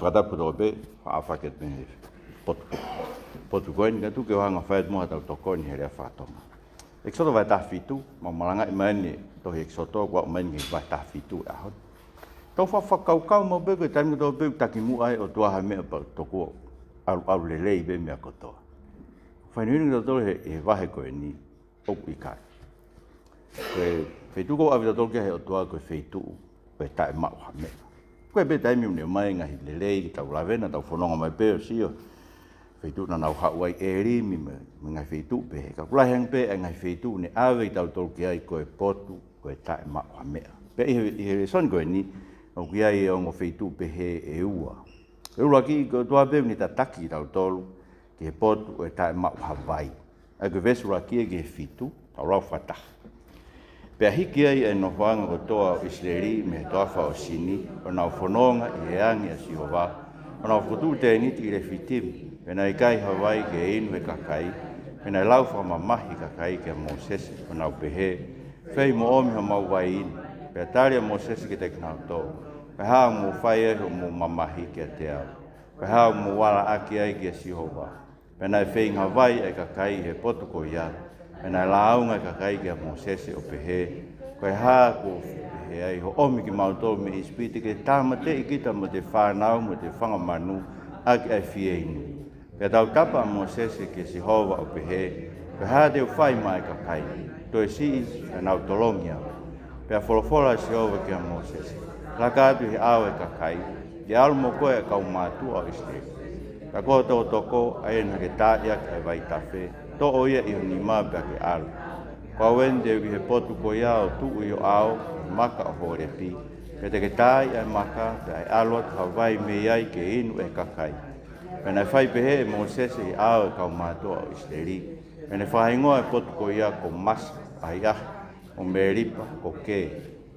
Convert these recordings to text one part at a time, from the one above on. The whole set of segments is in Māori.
whakata puto pe, whaafaket me potu koe ni tu ke wanga whaet moha tau toko ni herea whātonga. Eksoto vai tawhitu, malanga i maini tohi eksoto kwa maini vai tawhitu e ahon. Tau whakaukau mau pe koe taimu tau pe taki mu ai o tuaha mea pa toko au lelei pe mea kotoa. Whainui tau tole he wahe koe ni oku i kai. Koe whaitu ko awi tau tole ke he o tuaha koe whaitu koe tae mau ha mea. Koe pe taimi une mai ngahi lelei ki tau lavena tau whanonga mai pe o sio. Whaitu na nau hauai e rimi me ngai whaitu pe he. Ka kulaheng pe e ngai whaitu ne awe tau tole ke ai koe potu koe tae mau ha mea. Pe i he son koe ni o ki ai o ngo whaitu pe he e ua. E ua ki koe tua pe ni ta taki tau tolu ki he potu koe tae mau ha vai. E koe vesu ki e ki he whitu tau rau whataha. Pea hiki ai e nohoanga ko toa o Isleri me toa wha o sini, o nau whanonga i eangi a Sihova, o nau whutu te niti i le whitimi, pena i kai Hawaii ke inu e kakai, pena i lau whamamahi kakai ke Mosesi, o nau pehe, whei mo omi ho mau wai inu, pea tari a Mosesi ke te knau tō, pe hao mo whai e ho mo mamahi ke te au, pe hao mo wala aki ai ke Sihova, pena i whei Hawaii e kakai he potu ko ia, pena launga ka kai ke Mosese o pehe koe ha ko he ai ho omi ki mauto me ispiti ke tamate i kita mo te whanau mo te whangamanu aki ai fieinu. Pea tau tapa Mosese ke Sihova o pehe koe ha te whai mai ka kai to e si e nau tolongia. Pea wholofola Sihova ke Mosese laka atu he awe ka kai ke alu mo koe e kau mātua o Isleri. Ka koe tō toko ai na ke tāiak e vai tawhe to oia i honi mā pia ke alu. Kua wende ki he potu ko ia o tuu i o ao, maka o hore pi. Pe te ke tai ai maka, pe ai aluat Hawaii me iai ke inu e kakai. Pena whai pehe e Mosese i ao e kau mātua o Isleri. Pena whahingoa e potu ko ia ko masa, ai ah, o meripa, ko ke.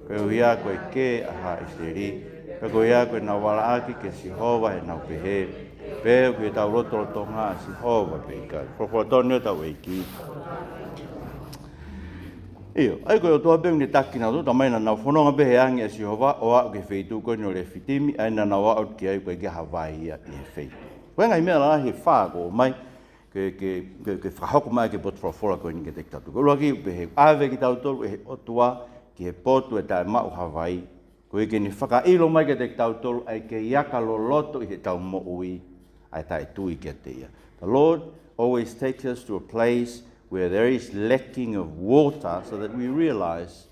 Pe o ia ko e ke aha Isleri. Pe ko ia ko e nau wala aki ke Sihova e nau pehe. Peo ki tau roto ngā Sihova pe i kai. Whawhatonio tau e ki. Io, ai koe o toa peo ni takina tu, tamaina nau whanonga pehe angi a Sihova o au ke wheitu koe no le whitimi, aina nau au ki ai koe ke Hawaii ia i he wheitu. Koe ngai mea la he whāko mai, ke whahoko mai ke potu whawhora koe ni ke te tatu. Koe lua ki pehe awe ki tau tolu e o tua ki he potu e tae mau Hawaii. Koe ke ni whakailo mai ke te tau tolu ai ke iaka lo loto i he tau mo ui. The Lord always takes us to a place where there is lacking of water so that we realize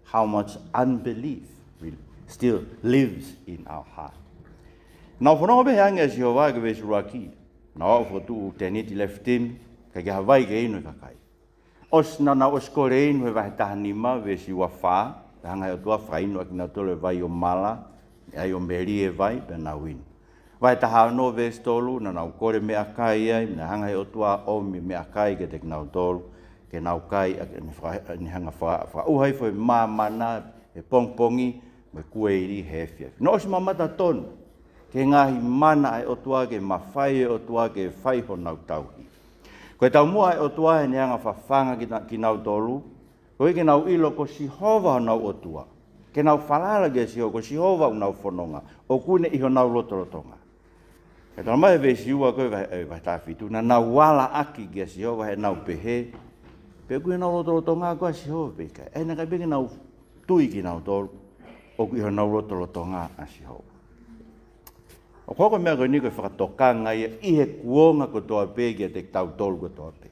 how much unbelief still lives in our heart. Nau whanonga pehe ange a Sihova ke vesu raki. Nau au whatu te niti leftim, ka ke Hawaii ke inu e kakai. Os na nau oskore inu e vahe tahanima vesi ua wha, hanga e o tua whainu aki na tole vai o mala, ai o meri e vai, pe nau inu. Vai taha no ves tolu na nau kore mea kai ai, na hanga he o tua omi mea kai ke te nau tolu, ke nau kai ni hanga wha uhai fo e mana, e pongpongi, me kueiri hefia. No si mamata tonu, ke ngahi mana ai o tua ke mawhai e o tua ke whai ho nau tauhi. Koe tau mua ai o tua he ni hanga whawhanga ki nau tolu, koe ke nau ilo ko Sihova ho nau o tua. Ke nau whalala ke Sihova, ko Sihova o nau whanonga, o kune iho nau lotorotonga. E tala mai vei siua koe vai tawhitu, na nau wala aki kia Sihova he nau pehe, pe kui nau lotoloto ngā koe Sihova peka. E na kai peke nau tui ki nau tolu, o kui nau lotoloto ngā a Sihova. O koko mea koe ni koe whakatokanga ia i he kuonga ko toa pe kia te tau tolu ko toa pe.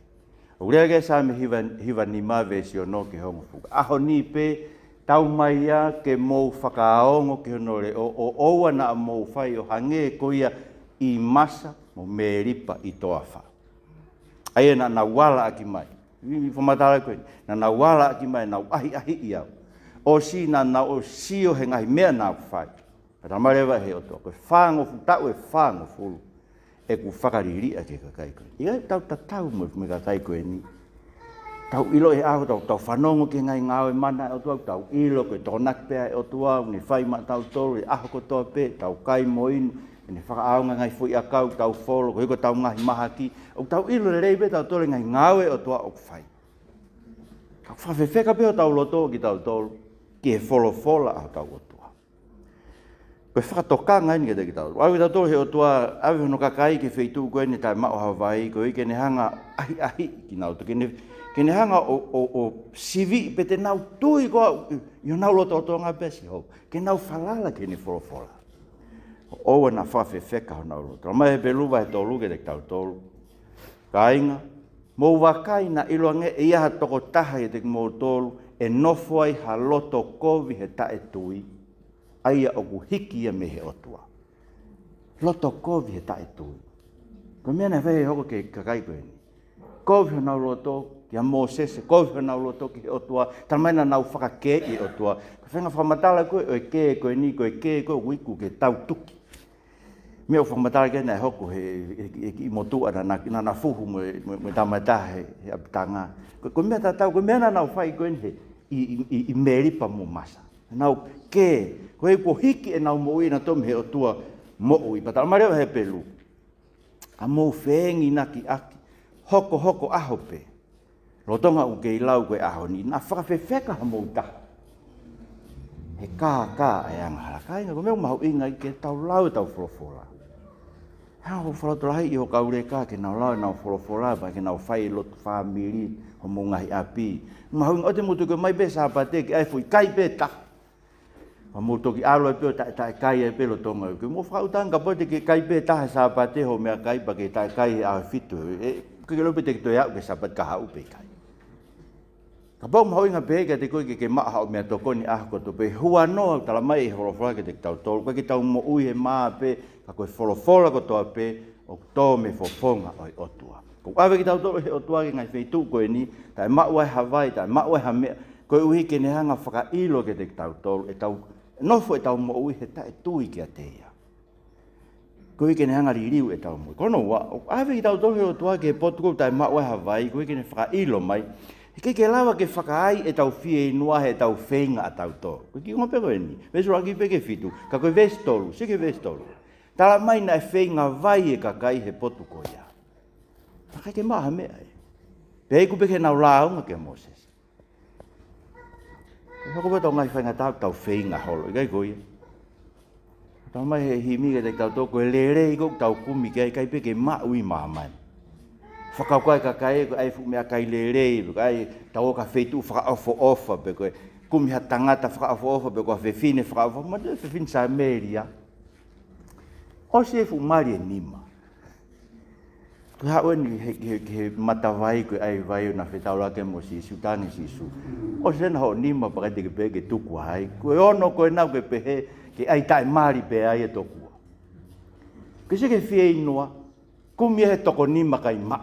O rea ke sa me hiva ni mā vei sio no ke hongo fuka. Aho ni pe tau mai ia ke mou whakaongo ke honore, o oua na mou whai o hange ko ia i masa mo meripa i toa wha. Aia na wala aki mai. Whamatara koe. Na wala aki mai, na ahi i au. O si na o sio he ngahi mea na whai. Pata marewa he o toa. Koe whango fu, tau e whango fulu. E ku whakariri a ke kakai koe. Ia tau tatau me kakai koe ni. Tau ilo e aho, tau whanongo ke ngai ngāwe mana o toa. Tau ilo koe tonak pea e o toa. Ni whai ma tau tolu e aho ko toa pe. Tau kai mo inu. Ni whakaaunga ngai fui a kau, tau wholo, ko hiko tau ngahi mahaki, o tau ilo le reibe tau tole ngai ngawe o toa o whai. Tau whawhewheka peo tau loto ki tau tolu, ki he wholo a tau o toa. Koe whakatokanga ni ke tau. Au tau tō he o tua, au hono kakai ke wheitu koe ni tai mao Hawaii, koe ke ne hanga ahi ki nau. Ke ne hanga o sivi pe te nau tui koa, i nau loto o tonga besi hou. Ke nau whalala ke ne wholofola. Oua na whawhe wheka ho nau loto. Mai he pe luwa he tōlu ke te tau tōlu. Ka inga, mō wakai na iloange e iaha toko taha e te mō tōlu, e nofo ai ha loto kovi he tae tui. Aia o ku hiki ia me he otua. Loto kovi he tae tui. Ko mea nei whehe hoko ke kakai koe ni. Kovi ho nau loto ki a Mosese, kovi ho nau loto ki he otua, tana maina nau whakake i otua. Ko whenga whamatala koe, oe ke koe ni, koe ke koe wiku ke tau tuki. Mea o whamatala ke nei hoko he i motua na fuhu mo tamata he apitanga. Ko mea tatau, ko mea na nau whai koe ni he i meripa mo masa. Nau ke, koe ko hiki e nau mo i na tomi he o tua mo ui. Patala mareo he pelu. A mou whengi na ki aki. Hoko aho pe. Rotonga u ke ilau koe aho ni. Na whakawhewheka ha mou taha. He kā e anga harakai. Ko meo mahu inga i ke tau lau e tau wholofola. Hea ho whalatorahi i ho kaure kā ke nau lau e nau wholofola. Ba ke nau whai lotu whamiri. Ho mou ngahi api. Mahu inga o te mutu koe mai be sa pate ke ai fui kai pe taha. Ma mo toki alo e peo tae kai e pelo tonga. Ke mo whautanga po te ke kai pe taha sa pate ho mea kai pa ke tae kai e ahe fitu. Ke lope te ki toi au ke sapat ka hau pe kai. Ka pau mahau inga peheka te koe ke maha o mea tokoni aho koto pe. Hua noa tala mai e holofola ke te tau tolu. Koe ke tau mo ui he maa pe. Ka koe holofola kotoa pe. O tō me fofonga oi otua. Ko awe ki tau tolu he otua ke ngai wheitu koe ni. Tae maua e Hawaii, tae maua e Hamea. Koe uhi ke ne hanga whakailo ke te tau tolu. E tau nofo e tau mo ui he tae tui ki a teia. Koe ke ne hanga ririu e tau mo. Kono wa, awe ki tau tolu he otua ke potuko tae maua e Hawaii. Koe ke ne whakailo mai. He ke lawa ke whakaai e tau fie inua he tau whenga a tau tolu. Koe ki ngope koe ni. Vesu rangi peke fitu. Ka koe vestolu, sike vestolu. Tala mai na e whenga vai e kakai he potuko ia. Takai ke maha mea e. Pei kupe ke nau launga ke Moses. Hoko pa tau ngai whainga tau whenga holo. Ikai koe. Tau mai he himi ke te tau toko e lere i kou tau kumi ke kai peke maui mahamani. Whakau kai kakai ko ai fu mea kai lere i kai tau ka wheitu whakaofo ofa pe koe. Kumi ha tangata whakaofo ofa pe koe whewhine whakaofo. Ma te whewhine sa meria. O se fu mari e nima. Koe hao ni he matawai koe ai vai na whetau ke mo sisu, tangi sisu. O se na ho nima pakai te ke peke tuku hai. Koe ono koe nau ke pehe ke ai tae mari pe ai e tokua. Ke se ke fie inua, kumi he toko nima kai ma.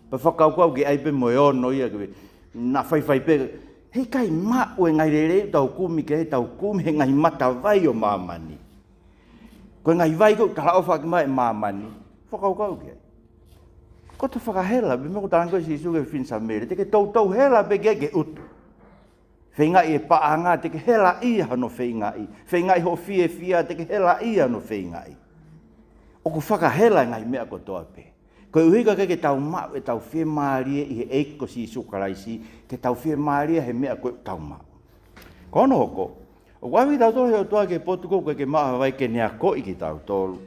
Pa whakau kau ke ai pe moe ono ia ke na whai pe. Hei kai ma ue ngai rere tau kumi ke he tau kumi he ngai matawai o mamani. Koe ngai vai ko kala ofa ki mai mamani. Whakau kau ke ai. Ko te whakahela, me ko tāngo si suge whinsa mere, te ke tau hela pe ke utu. Whengai e paanga, te ke hela ia hano whengai. Whengai ho fia, te ke hela ia hano whengai. O ko whakahela ngai mea ko toa pe. Koe uhiga ke tau mau e tau whie maarie i he eiko si sukaraisi, ke tau whie maarie he mea koe tau mau. Kono hoko, o wawi tau tolu he o toa ke potuko koe ke maa vai ke nea ko i ki tau tolu.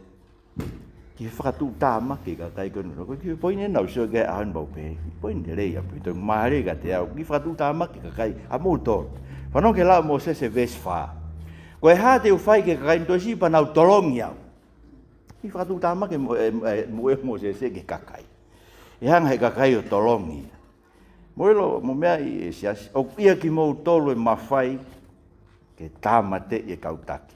Ki whakatu tāma ke ka kai kono. Koe ki poine nau sio ke ahan bau pe. Poine rei apu. Toi maare ka te au. Ki whakatu tāma ke ka kai. A mou tolu. Whanau ke lau mo se ves whaa. Koe hā te uwhai ke ka kai nto si pa nau tolongi au. Ki whakatu tāma ke mo se ke ka kai. E hanga he ka kai o tolongi. Moelo mo mea i e siasi. O ia ki mou tolu e mawhai ke tāma te e kautaki.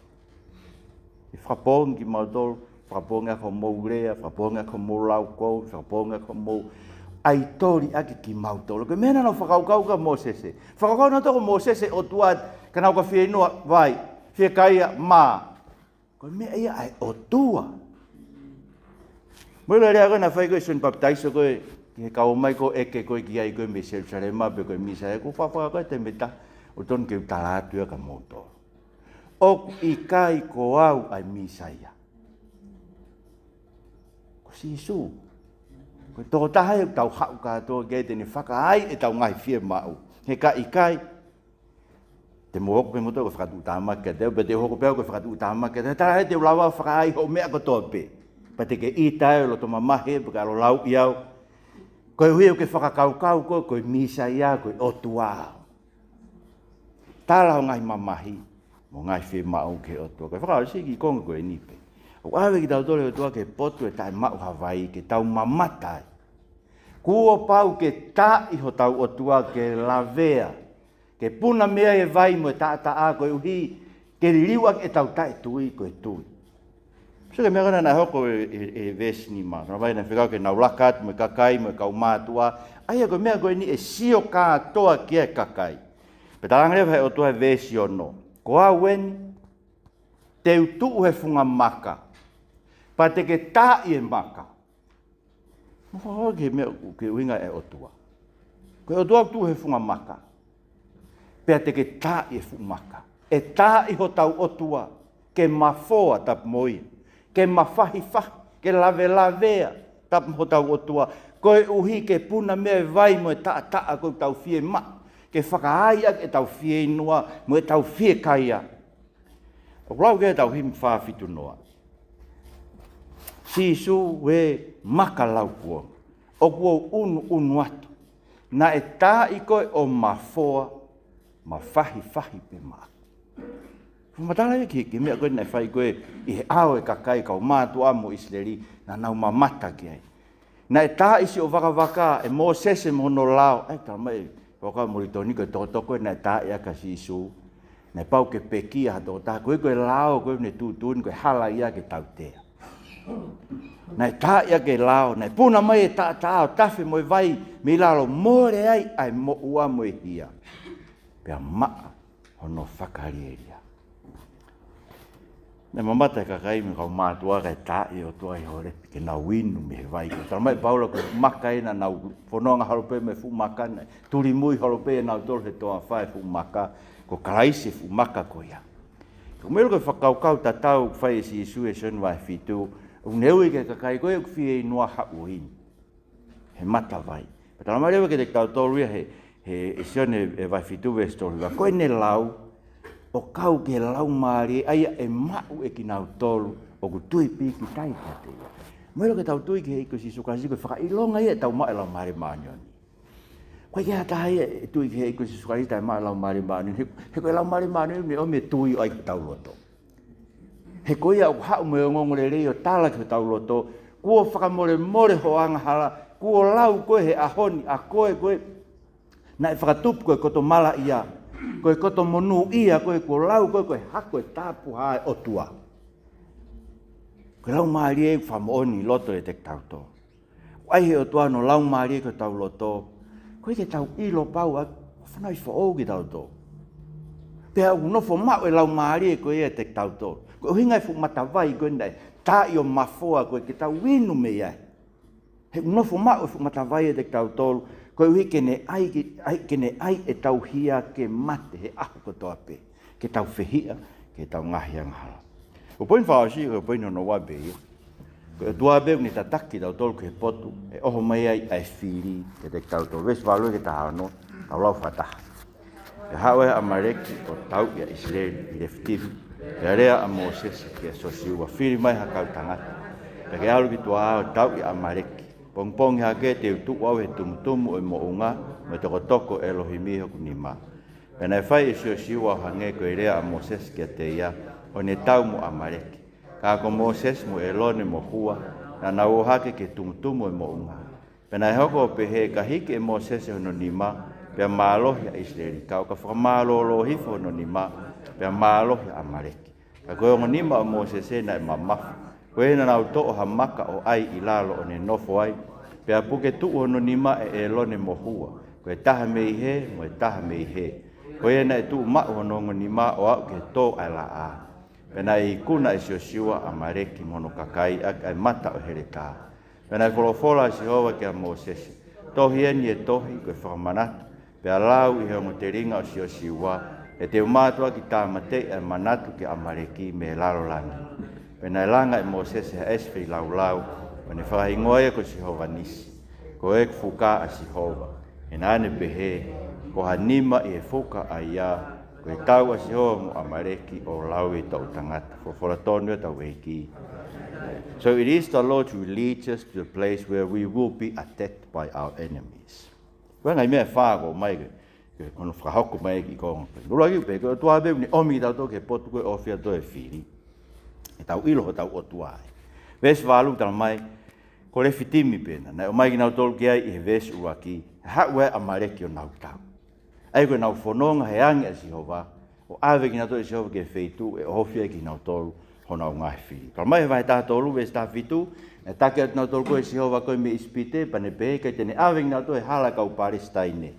I whapong ki mau tolu. Whaponga ko mourea, whaponga ko moulaukou, whaponga ko mou aitori aki ki mautolo. Ke mena no whakaukau ka Mosese. Whakaukau na toko Mosese o tuat ka nau ka whia inua vai, whia kaia mā. Ko mea ia ai o tua. Moila rea koe na whai koe sun baptaiso koe, ki he kau mai ko eke koe ki ai koe me Jerusalema pe koe misa e ko whawhaka koe te meta o ton ke utalātua ka mautolo. O i kai ko au ai misa ia. Sisu. Ko tō taha e tau hau katoa ke te ni whakaai e tau ngai whia mau. He ka i kai. te mo ko pe mo to ko fatu tama ke te pe te ho ko pe ko fatu tama ke te tara te lawa fa ai ho me ko to pe pa te ke I tai lo to mama he pa lo lau iau ko hui ke fa ka kau ko misa ia ko otua tala ngai mamahi mo ngai fe mau ke otua ko fa si ki ko ko ni pe o ave ki tau tole otua ke potu e tai mau Hawaii ke tau mamata kuo pau ke ta I ho tau otua ke lavea ke puna mea e vai mo ta a ko uhi ke liwa e tau tai tui ko tui so ke mea na hoko e vesni ma na vai na fica ke na ulakat mo kakai mo ka matua ai ko mea ko ni e sio ka toa ke kakai pe tarang le vai otua vesio no ko awen te tu he funga maka pa te ke ta I maka mo ke mea ke winga e otua ko otua tu he funga maka pea te ke tā I fumaka. E tā I ho tau otua, ke mafoa tap moi, ke mawhahi, ke lavea tap ho tau otua, koe uhi ke puna mea vai mo e taa ko tau fie ma, ke whakaaia e tau fie inua, mo e tau fie kaia. O rau ke tau him whaafitu noa. Sisu we maka lau kua, o kua unu atu, na e tā I koe o mafoa, ma fahi pe ma. Fumatala ki mea koe nei whai koe I he ao e kakai kau mātua mo Israeli na nau mamata ki ai. Na e tā isi o waka e mō sese mono lao. Ai tala mai, waka moritoni koe tōtoko e na e tā ia ka sisu. Na pau ke peki a tōtā koe koe lao koe ne tūtuni koe hala ia ke tautea. Na e tā ia ke lao, na e puna mai e tā o tafe mo e vai me lalo more ai mo ua mo e hia. Pea maa hono whakarieria. Ne mamata kakai me kau mātua kai tāi o tua I hore ke na winu me he vai. Tara mai paula ko maka ina na whanonga harope me fu maka nei. Turi mui harope e nau toro he toa whae fu maka ko karaise fu maka ko ia. Ko mero koe whakaukau tatau whae si isu e sonu vai fitu. Uneui ke kakai koe uku fie inua hauini. He mata vai. Tara mai rewa ke te kau toru ia he sione e vai fitu ve stori wa koe ne lau o kau ke lau maari aia e mau e ki nau tolu o ku tui piki tai tate. Mwero ke tau tui ke hei ko si sukasi koe whakailonga ia tau mai lau maari maanioni. Koe ke hata hai e tui ke hei ko si sukasi tai mai lau maari maanioni. He koe lau maari maanioni me o me tui o ai ki tau loto. He koe ia o hau me o ngongore rei o tala ki tau loto. Kuo whakamore more ho angahala. Kuo lau koe he ahoni a koe na e whakatupu koe koto mala ia, koe koto monu ia, koe lau, koe hako e tāpu hae o tua. Koe lau maari e whamooni loto e te tauto. Ai he o tua no lau maari e koe tau loto, koe ke tau ilo pau a whanau I whaou ki tauto. Pea unofo mau e lau maari e koe e te tauto. Koe hingai fu matawai koe nei, tā I o mafoa koe ke tau winu me iai. He unofo mau e fu matawai e te tauto, koe ui kene ai e tau hia ke mate he aho ko toa pe. Ke tau whehia, ke tau ngahi anghala. O poin whaosi, o poin no wabe ia. Koe tua beu ni tataki tau tolu ke potu, e oho mai ai whiri ke te tau tolu. Wes walo ke taha no, tau lau whataha. Ke hawe amareki o tau ia Israeli I leftivi, ke area a Moses ke sosiu wa whiri mai hakau tangata. Ke alu ki tua o tau ia amareki. Pongpong hake te utu au he tumutumu e mounga me toko Elohimi hoku ni ma. Pena e whai e siwa hange ko e rea a Moses kia te ia o ne tau mo amareki. Ka ko Moses mo Elone mo hua na nau hake ke tumutumu e mounga. Pena e hoko o pehe ka hiki e Moses e hono ni ma pea maalohi a Israeli. Ka o ka whakamaalolo hifo hono ni ma pea maalohi a amareki. Ka koe o ni ma o Moses e na e mamafu. Koe na nau to'o ha maka o ai I lalo o ne nofo ai. Pea puke tu ono ni ma e Elone mo hua. Koe taha mei he, mo e taha mei he. Koe na e tu ma ono ni ma o au ke tō ai la a. Pena I kuna e siosiua a mareki mono kakai a mata o here tā. Pena e wholofola si hoa ke a Moses. Tohi eni e tohi koe whakamanatu. Pea lau I hongo te ringa o siosiua. E te umatua ki tā mate e manatu ke a mareki me lalo langi. Pena e langa e Moses e eswhi lau lau. Wane whakahingoa e ko Sihova nisi. Ko e fuka a Sihova. E nane pehe, ko hanima I e fuka a ia, Koe tau asi hoa mo amareki o lau e tau tangata. Fora tonu e tau eiki. So it is the Lord who leads us to the place where we will be attacked by our enemies. Koe ngai mea whāko mai kono whakahoko mai ki konga. Lula ki pe, koe tua beu ni omi tau tō ke potu koe ofia tō e whiri. E tau ilo ho tau o tuai. Ves wālu tala mai, ko le fitimi pena. Nai o mai ki nau tolu ki ai i he ves ua ki. Haue amareki o nau tau. Ai koe nau whanonga he angi a Sihova. O ave ki nau tō e Sihova ke wheitu e ofia ki nau tolu hona o ngahi whiri. Tala mai he vai tā tolu ves tā whitu. E take atu nau tolu koe Sihova koe me ispite pane pehe kai tene ave ki nau tō e hala kau Palestine.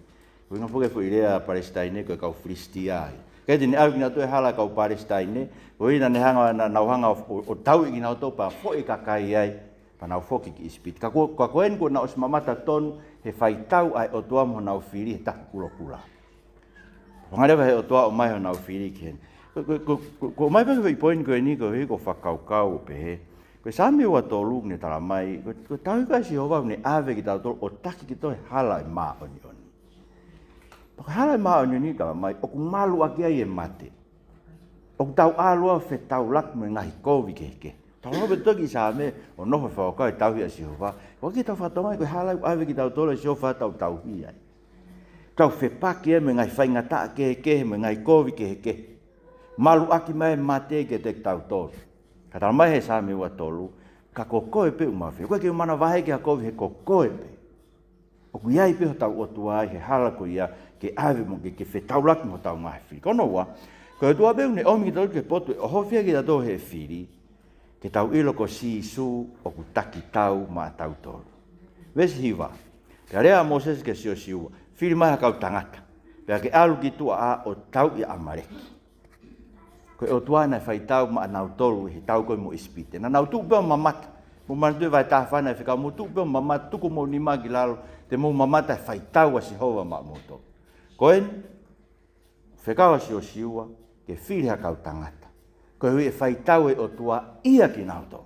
Koe ngā whuke fu irea Palestine koe kau Filistiai. Kei tene ave ki nau tō e hala kau Palestine. Koe ina ne hanga nau hanga o tau i ki nau tō pa fo i kakai ai. Pa nau foki ki ispite. Ka koen ko na osmamata tonu he whai tau ai o tuam ho nau whiri he taku kula kula. Pangarewa he o tua o mai ho nau whiri ki hen. Ko mai pake wai poin koe ni koe ko whakaukau pe he. Koe sami ua tō luk ne tala mai. Koe tau kai Sihova ne ave ki tau tō o taki ki tō he hala i maa oni oni. Paka hala i maa oni oni tala mai. Oku malu aki ai e mate. Oku tau alua fe tau lak me ngahi kovi ke ke. Tau lope toki sa me o noho whakau e tau hi a Sihova. Waki tau whatongai koe hala i ave ki tau tō le Sihova tau hi ai. Tau whepaki e me ngai whaingata ke ke me ngai kovi ke ke. Malu aki mai mate ke te tau tōru. Ka tala mai he sa me ua tolu. Ka kokoe pe umawhi. Koe ke umana wahe ke a kovi he kokoe pe. Oku iai pe ho tau otua ai he hala ko ia ke ave mo ke whetau laki mo tau ngahi whiri. Kono ua, koe tua beu ne omi ki tau ke potu e ohofia ki tau he whiri. Ke tau ilo ko si su oku taki tau ma tau tolu. Vesi hiwa. Ke rea Moses ke sio siua. Whiri mai hakau tangata. Pea ke alu ki tua a o tau i amareki. Koe o tuana e whai tau ma nau tolu he tau koe mo ispite. Na nau tuk peo mamata. Mo manatui vai tā whana e whikau mo tuk peo mamata. Tuku mo ni magi lalo. Te mo mamata e whai tau a Sihova ma moto. Koen, whikau a sio siua ke whiri hakau tangata. Koe hui e whai tau e o tua ia ki nau tolu.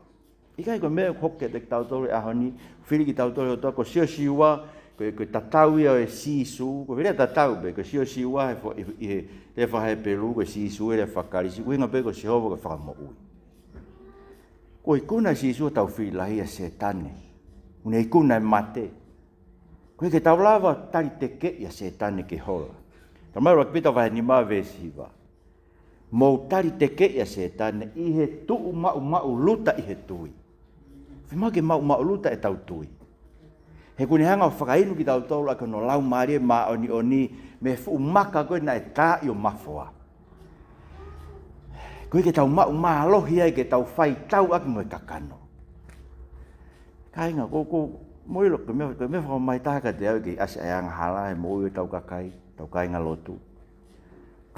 Ikai koe mea hoke te tau tolu e ahoni. Whiri ki tau tolu o tua ko sio siua. Koe tatau ia e sisu, koe vire tatau be, koe sio siua he le whahe peru, koe sisu e le whakarisi, koe inga be koe Sihova koe whakamo ui. Koe kuna sisu tau whilahi a setane, une i kuna e mate. Koe ke tau lava tari teke ia setane ke hola. Tamai wak pita wahe ni maa vesiva. Mou tari teke ia setane, i he tuu mau luta i he tui. Whima ke mau luta e tau tui. He kune hanga o whakainu ki tau tolu a kono lau maari e maa oni oni me fu maka koe na e tā i o mafoa. Koe ke tau maa alohi ai ke tau whai tau aki mo e kakano. Kainga, ko moilo ke me whakao mai tāka te au ki ase ayanga hala he mo ui tau kakai, tau kainga lotu.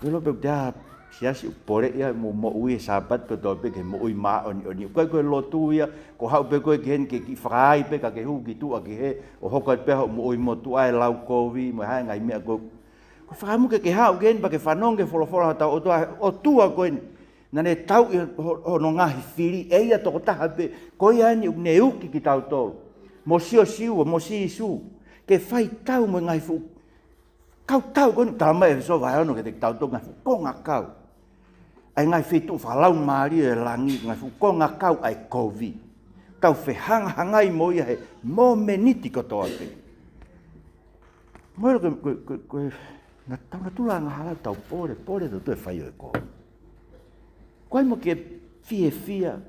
Koe lope te a siasi upore ia mo ui e sabat pe tau pe ke mo ui maa oni oni. Koe lotu ia, ko hau pe koe ke hen ke ki whakai pe ka ke hu ki tua ki he, o hoka pe hau mo ui mo tu ai lau kovi, mo hai ngai mea koe. Ko whakamu ke hau ke hen pa ke whanong ke wholofora tau o tua koe. Nane tau i hono ngahi whiri, eia toko taha pe, koe ani ne uki ki tau tolu. Mo sio siua, mo si isu, ke whai tau mo ngai fu. Kau tau koe, tama e so vai ono ke te tau tolu ngai fu, konga kau. Ai ngai whitu whalau maari e langi, ngai fu konga kau ai kovi. Tau whehanga hangai mo ia he, mo meniti kotoa pe. Moero koe, na tau na tula ngahala tau pore to tu e whai o e koe. Koe mo ke fia,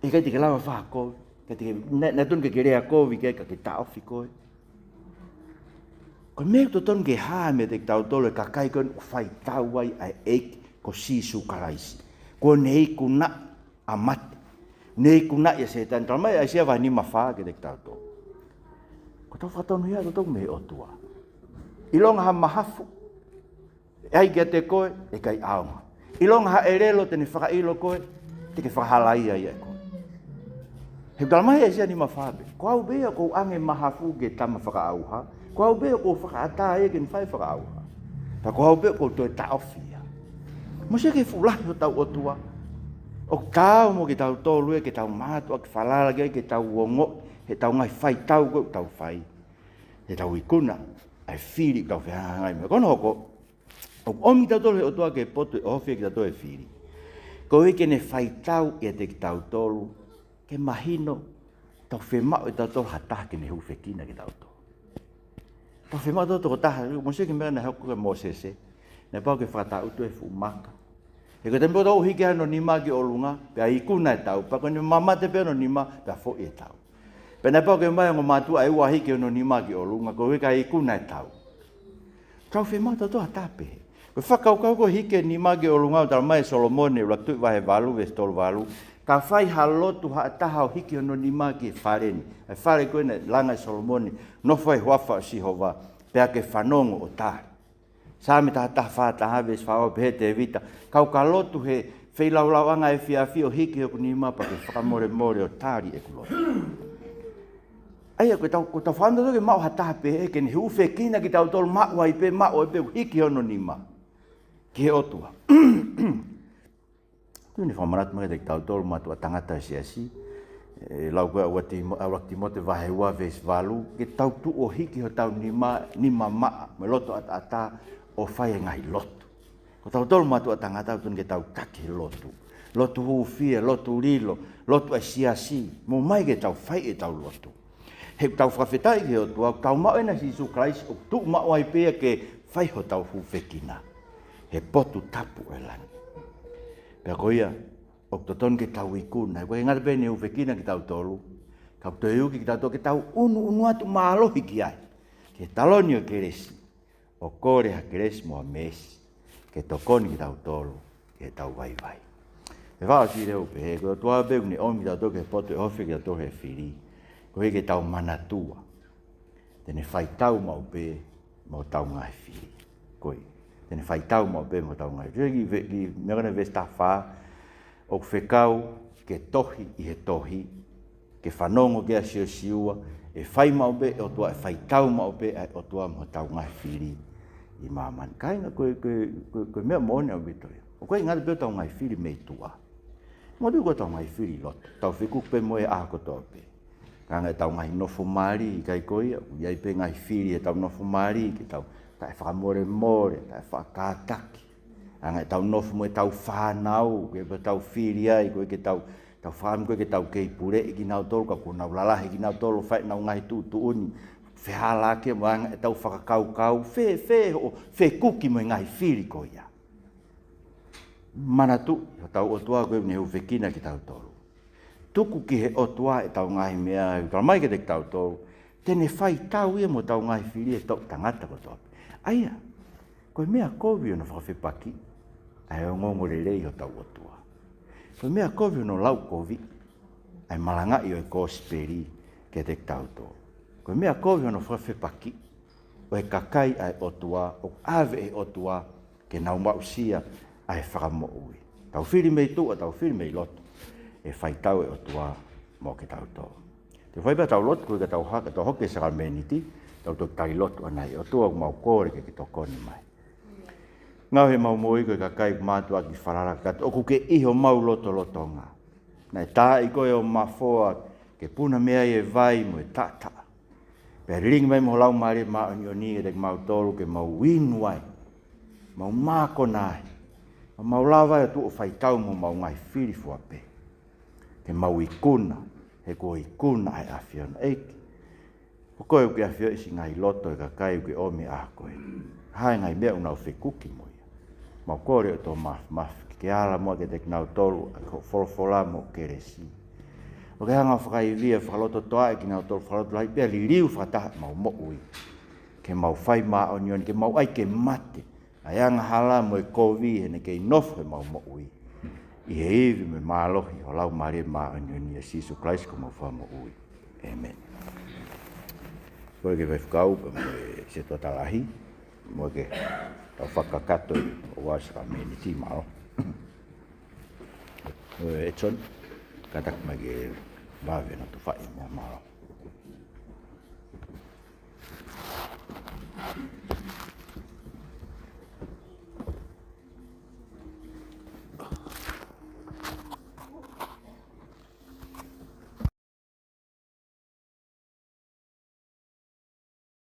e kai te ke lawa wha koe, na tunu ke rea kovi ke ka ke taofi koe. Koe mea to tonu ke haa me te tau tolu e kakai koe whai tau wai ai eiki ko sisu karaisi. Ko nei kuna a mate. Nei kuna ia setan. Tala mai ai sia vai ni mawha ke te tau tolu. Ko tau whatonu hea to tau me o tua. Ilonga ha mahafu. Ai ke te koe, e kai aonga. Ilonga ha erelo tene whakailo koe, te ke whahalai ai e koe. He tala mai ai sia ni mawhabe. Ko au bea ko ange mahafu ke tama whakaauha. Ko au bea ko whakaata e ke whai whakaauha. Ta ko au bea ko toi taofia. Mo se ke fulahi o tau o tua. O tau mo ke tau tolu e ke tau mātua ke whalala ke tau wongo. He tau ngai whai tau koe tau whai. He tau ikuna. Ai whiri tau whehangai me. Kono hoko, O omi tautolo he otoa ke poto e ofi ki tato e whiri. Ko heke ne whaitau e te ki tautolo, ke mahino, tau whemau e tautolo hataha ke ne hu whekina ki tautolo. Tau whemau tautolo taha, mo se ke mea na hauku ke Mosese, ne pau ke whakata utu e fumaka. E ko tempo tau hike ano nima ki olunga, pe a ikuna e tau, pa kone mamate pe ano nima, pe a fo e tau. Pe ne pau ke mai ngo matua e ua hike ano nima ki olunga, ko hike a ikuna e tau. Tau whemau tautolo hatape. Ko whakaukau ko hike ni mage o lunga o tala mai Solomone ula tui wahe walu, vestol walu. Ka whai halotu ha taha o hike ono ni mage whareni. Ai whare koe ne langa Solomone, no whai huafa o sihova, pea ke whanongo o tāri. Sāme taha taha whātaha ves whao pehe te vita. Kau ka lotu he whailaulawanga e whiawhi o hike o ni mapa ke whakamore more o tāri e kulotu. Aia, ko tau whanda toke mau hataha pehe, ke ni huwhe kina ki tau tolu mau ai pe, mau ai pe, hike ono ni ma. Ke otua. Tu ni whamarat mai te tau tolu matua tangata siasi. Lau koe awak timote wahewa ves walu. Ke tau tu o hiki ho tau nima maa. Me loto ata o whai ngai lotu. Ko tau tolu matua tangata tu ke tau kake lotu. Lotu huwhia, lotu lilo, lotu e siasi. Mo mai ke tau whai e tau lotu. He tau whawhetai ke otua. Tau mau ena si Isu Christ. O tu mau ai pea ke whai ho tau huwhekina. He potu tapu e lani. Pea koia, o toton ke tau ikuna. Koe ngata pene u whekina ki tau tolu. Kau te iuki ki tau tolu, ke tau unu atu maalohi ki ai. Ke taloni o keresi. O kore ha keresi moa mesi. Ke tokoni ki tau tolu. Ke tau vai vai. E whao si reo pehe. Koe tua beu ni omi tau tolu ke potu e hofi ki tau tolu he whiri. Koe ke tau manatua. Tene whai tau mau pe. Mau tau ngai whiri. Koe. Tene whai tau mau pe mo tau ngai. Ki mea vesta wha o whekau ke tohi i he tohi, ke whanongo ke a sio siua, e whai mau pe o tua, e whai tau mau pe o tua mo tau ngai whiri i mamani. Kainga koe mea moone au bitoia. O koe ngata pe o tau ngai whiri mei tua. Mo tu ko tau ngai whiri loto. Tau whiku pe mo e ako toa pe. Kanga tau ngai nofo mari i kai koia, iai pe ngai whiri e tau nofo mari ke tau tai whakamore more, tai whakataki. Angai tau nofu mo e tau whanau, ke tau whiri ai, koe ke tau wham koe ke tau kei pure i ki nau tolu, ka kua nau lalahi ki nau tolu, whai nau ngai tu uni. Whehala ke mo angai tau whakakau, whe kuki mo e ngai whiri koia. Mana tu, tau otua koe ne hu whekina ki tau tolu. Tuku ki he otua e tau ngai mea, tau mai ke te tau tolu, tene whai tau ia mo tau ngai whiri e tau tangata ko topi. Aia, koe mea kovi ono whawhepaki, ai o ngongo rei o tau otua. Koe mea kovi ono lau kovi, ai malangai o e kōsperi ke te tau tō. Koe mea kovi ono whawhepaki, o e kakai ai otua, o ave e otua, ke nau mausia ai whakamo ui. Tau whiri mei tua, tau whiri mei loto, e whai tau e otua mo ke tau tō. Te whaipa tau loto koe ka tau haka, tau hoke sa meniti, tau tō tai loto anai, o tua mau kore ke tokoni mai. Ngau he mau moi koe ka kai mātua ki whararaka, oku ke iho mau loto ngā. Nei tā i koe o mafoa, ke puna mea i e vai mo e tata. Pea ringi mai mo lau maare maa ni o ni e te mau tolu ke mau winu ai, mau māko nai, mau lawa e tu o whaitau mo mau ngai whiri fuape. Ke mau ikuna, he ko ikuna ai awhiona eiki. O koe uke awhio isi ngai loto e ka kai uke omi a koe. Hai ngai mea unau whikuki mo ia. Mau kore o tō maf, ke ala mua ke te kinau tolu, ko wholofola mo keresi. O ke hanga whakaivia, whakaloto toa e kinau tolu, whakaloto lai, pia li riu whataha mau mo ui. Ke mau whai maa onioni, ke mau ai ke mate. Ai anga hala mo e kovi, hene ke inofu he mau mo ui. I he iwi me maalohi, o lau maare maa onioni, e Isu Christ ko mau wha mo ui. Amen. Koe ke whekau, me se toa talahi, mo ke tau whakakato i o wasaka meni ti mao. E tson, katak mai ke wawe na tu whai mao.